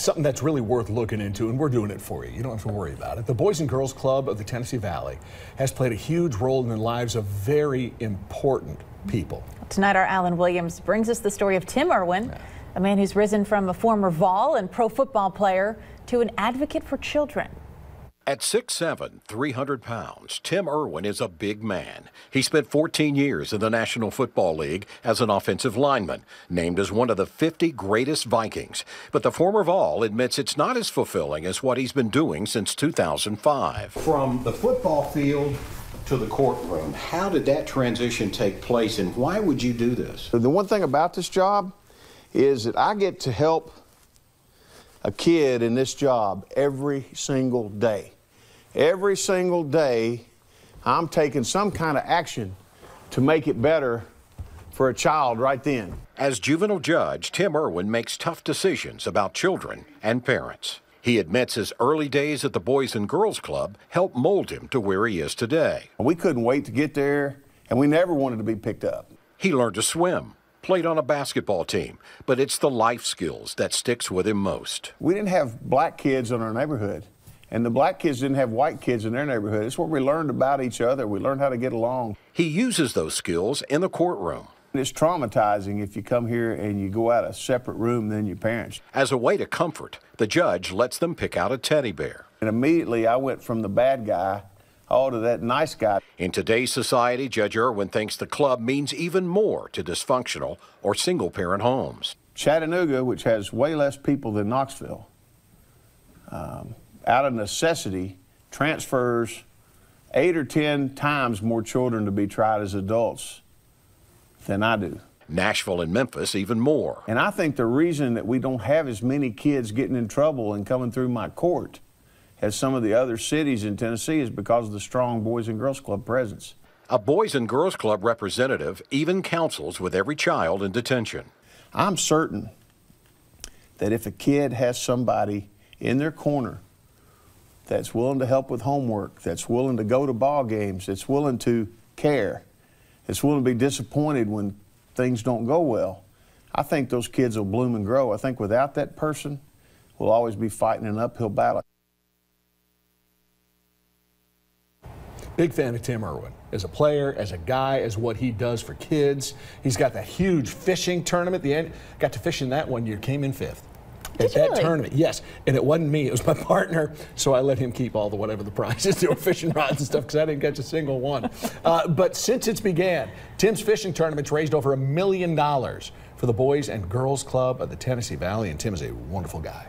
something that's really worth looking into, and we're doing it for you. You don't have to worry about it. The Boys and Girls Club of the Tennessee Valley has played a huge role in the lives of very important people. Tonight, our Alan Williams brings us the story of Tim Irwin, a man who's risen from a former Vol and pro football player to an advocate for children. At 6'7", 300 pounds, Tim Irwin is a big man. He spent 14 years in the National Football League as an offensive lineman, named as one of the 50 greatest Vikings. But the former Vol admits it's not as fulfilling as what he's been doing since 2005. From the football field to the courtroom, how did that transition take place, and why would you do this? The one thing about this job is that I get to help a kid in this job every single day. Every single day, I'm taking some kind of action to make it better for a child right then. As juvenile judge, Tim Irwin makes tough decisions about children and parents. He admits his early days at the Boys and Girls Club helped mold him to where he is today. We couldn't wait to get there, and we never wanted to be picked up. He learned to swim, played on a basketball team, but it's the life skills that sticks with him most. We didn't have black kids in our neighborhood, and the black kids didn't have white kids in their neighborhood. It's where we learned about each other. We learned how to get along. He uses those skills in the courtroom. It's traumatizing if you come here and you go out a separate room than your parents. As a way to comfort, the judge lets them pick out a teddy bear. And immediately I went from the bad guy all to that nice guy. In today's society, Judge Irwin thinks the club means even more to dysfunctional or single-parent homes. Chattanooga, which has way less people than Knoxville, out of necessity, transfers 8 or 10 times more children to be tried as adults than I do. Nashville and Memphis even more. And I think the reason that we don't have as many kids getting in trouble and coming through my court as some of the other cities in Tennessee is because of the strong Boys and Girls Club presence. A Boys and Girls Club representative even counsels with every child in detention. I'm certain that if a kid has somebody in their corner that's willing to help with homework, that's willing to go to ball games, that's willing to care, that's willing to be disappointed when things don't go well, I think those kids will bloom and grow. I think without that person, we'll always be fighting an uphill battle. Big fan of Tim Irwin as a player, as a guy, as what he does for kids. He's got that huge fishing tournament at the end. Got to fish in that one year, came in 5th. At that tournament, yes. And it wasn't me, it was my partner, so I let him keep all the whatever the prizes. There were fishing rods and stuff because I didn't catch a single one. But since it's began, Tim's fishing tournament's raised over $1 million for the Boys and Girls Club of the Tennessee Valley, and Tim is a wonderful guy.